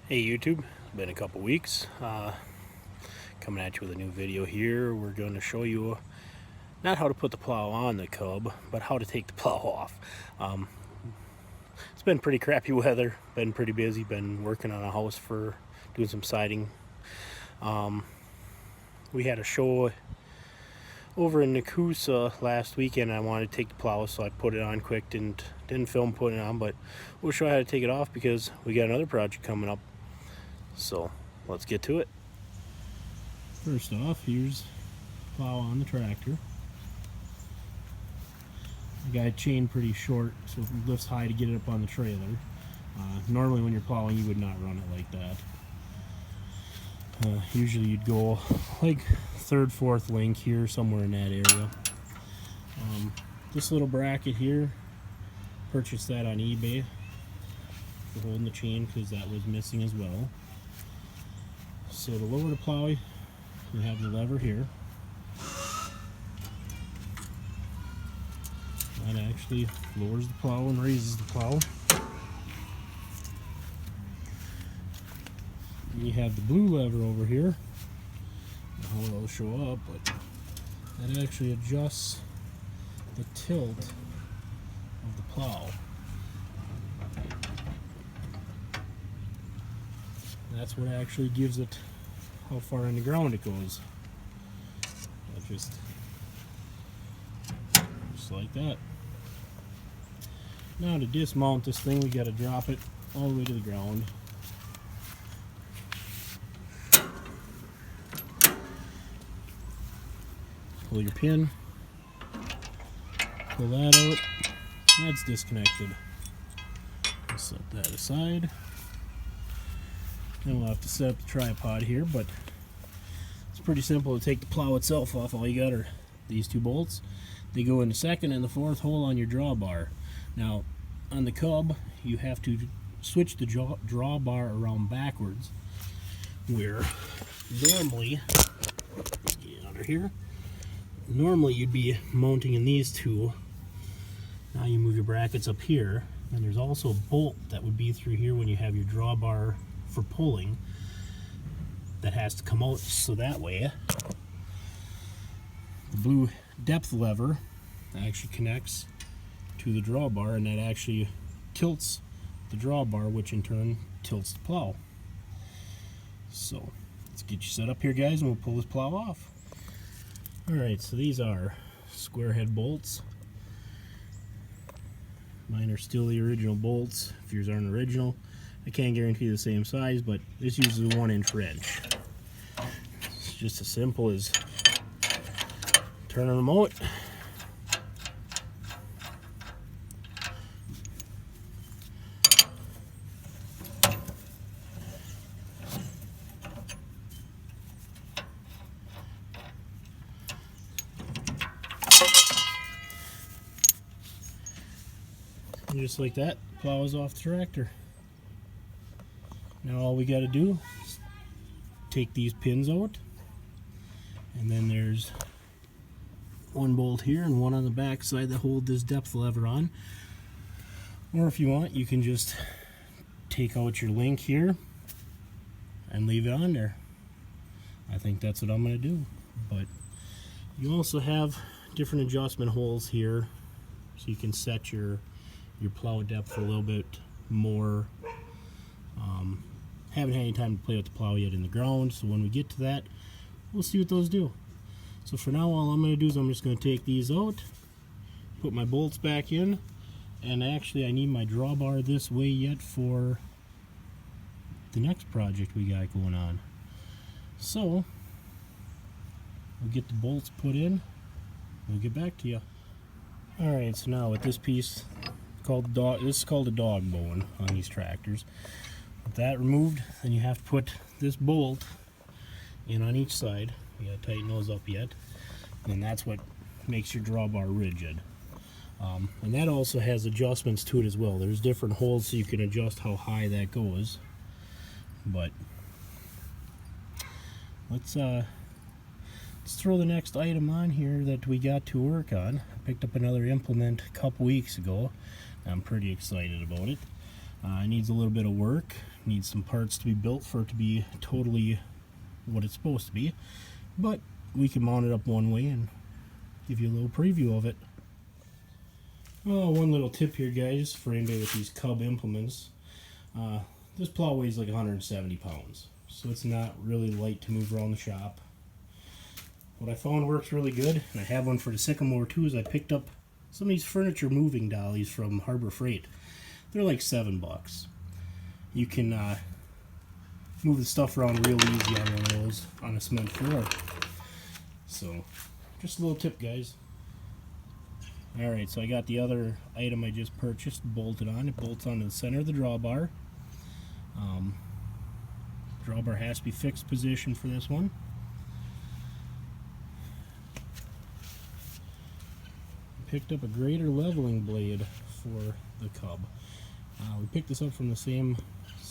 Hey YouTube, been a couple weeks. Coming at you with a new video here. We're going to show you not how to put the plow on the Cub, but how to take the plow off. It's been pretty crappy weather, been pretty busy, been working on a house for doing some siding. We had a show over in Nakusa last weekend. I wanted to take the plow, so I put it on quick. Didn't film putting it on, but we'll show you how to take it off because we got another project coming up. So let's get to it. First off, here's the plow on the tractor. I got it chained pretty short so it lifts high to get it up on the trailer. Normally when you're plowing you would not run it like that. Usually you'd go like third, fourth link here, somewhere in that area. This little bracket here, purchased that on eBay for holding the chain because that was missing as well. So to lower the plow, you have the lever here. That actually lowers the plow and raises the plow. And you have the blue lever over here. I don't know how it'll show up, but that actually adjusts the tilt of the plow. That's what actually gives it how far in the ground it goes. Just like that. Now to dismount this thing, we got to drop it all the way to the ground. Pull your pin, pull that out. That's disconnected. We'll set that aside. Then we'll have to set up the tripod here, but it's pretty simple to take the plow itself off. All you got are these two bolts. They go in the second and the fourth hole on your drawbar. Now, on the Cub, you have to switch the drawbar around backwards, where normally, get under here, normally you'd be mounting in these two. Now you move your brackets up here, and there's also a bolt that would be through here when you have your drawbar for pulling that has to come out, so that way the blue depth lever actually connects to the drawbar, and that actually tilts the drawbar, which in turn tilts the plow. So let's get you set up here, guys, and we'll pull this plow off. Alright, so these are square head bolts. Mine are still the original bolts. If yours aren't original, I can't guarantee the same size, but this uses a 1-inch wrench. It's just as simple as turning them out. And just like that, plow is off the tractor. Now all we got to do is take these pins out, and then there's one bolt here and one on the back side that hold this depth lever on. Or if you want, you can just take out your link here and leave it on there. I think that's what I'm going to do. But you also have different adjustment holes here, so you can set your plow depth a little bit more. Haven't had any time to play with the plow yet in the ground, so when we get to that, we'll see what those do. So for now, all I'm going to do is I'm just going to take these out, put my bolts back in, and actually I need my drawbar this way yet for the next project we got going on. So we'll get the bolts put in, we'll get back to you. Alright, so now with this piece, this is called a dog bone on these tractors. With that removed, then you have to put this bolt in on each side. You gotta tighten those up yet, and that's what makes your drawbar rigid. And that also has adjustments to it as well. There's different holes so you can adjust how high that goes. But let's throw the next item on here that we got to work on. I picked up another implement a couple weeks ago. I'm pretty excited about it. It needs a little bit of work, needs some parts to be built for it to be totally what it's supposed to be, but we can mount it up one way and give you a little preview of it. Oh, one little tip here, guys, for anybody with these Cub implements. This plow weighs like 170 pounds, so it's not really light to move around the shop. What I found works really good, and I have one for the Sycamore too, is I picked up some of these furniture moving dollies from Harbor Freight. They're like $7. You can move the stuff around real easy on one of those on a cement floor. So, just a little tip, guys. Alright, so I got the other item I just purchased bolted on. It bolts onto the center of the drawbar. Drawbar has to be fixed position for this one. Picked up a greater leveling blade for the Cub. We picked this up from the same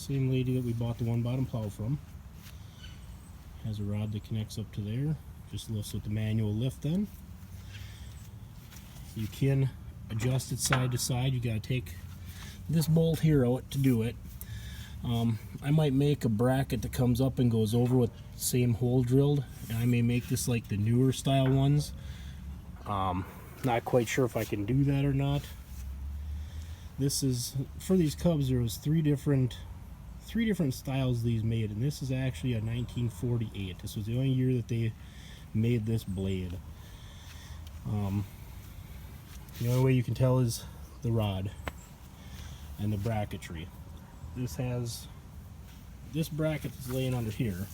lady that we bought the one bottom plow from. Has a rod that connects up to there. Just lifts with the manual lift then. You can adjust it side to side. You gotta take this bolt here out to do it. I might make a bracket that comes up and goes over with the same hole drilled, and I may make this like the newer style ones. Not quite sure if I can do that or not. This is, for these Cubs, there was three different styles these made, and this is actually a 1948. This was the only year that they made this blade. The only way you can tell is the rod and the bracketry. This bracket that's laying under here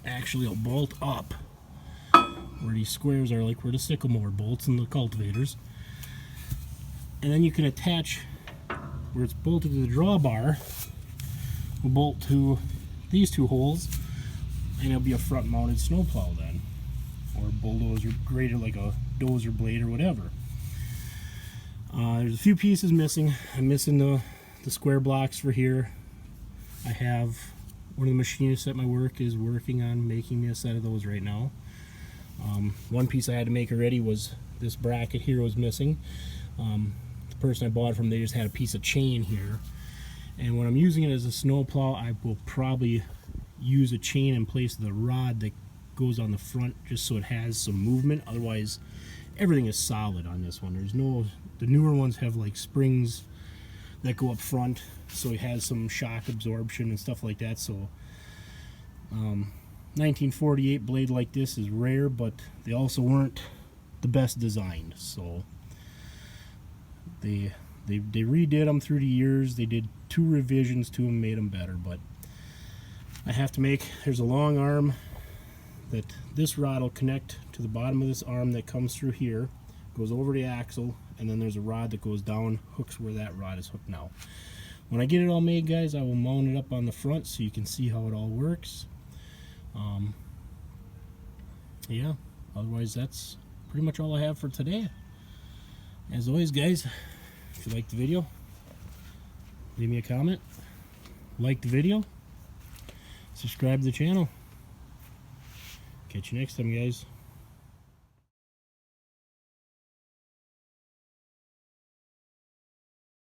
actually will bolt up where these squares are, like where the Sycamore bolts and the cultivators. And then you can attach where it's bolted to the drawbar, will bolt to these two holes, and it'll be a front mounted snowplow then, or a bulldozer grader, like a dozer blade or whatever. There's a few pieces missing. I'm missing the square blocks for here. I have one of the machinists at my work is working on making me a set of those right now. One piece I had to make already was this bracket here was missing. The person I bought it from, they just had a piece of chain here, and when I'm using it as a snowplow, I will probably use a chain in place of the rod that goes on the front, just so it has some movement. Otherwise, everything is solid on this one. The newer ones have like springs that go up front, so it has some shock absorption and stuff like that. So 1948 blade like this is rare, but they also weren't the best designed. So they redid them through the years. They did 2 revisions to them, made them better. But I have to make, there's a long arm that this rod will connect to the bottom of this arm that comes through here, goes over the axle, and then there's a rod that goes down, hooks where that rod is hooked now. When I get it all made, guys, I will mount it up on the front so you can see how it all works. Yeah, otherwise that's pretty much all I have for today. As always, guys, if you liked the video, leave me a comment, like the video, subscribe to the channel. Catch you next time, guys.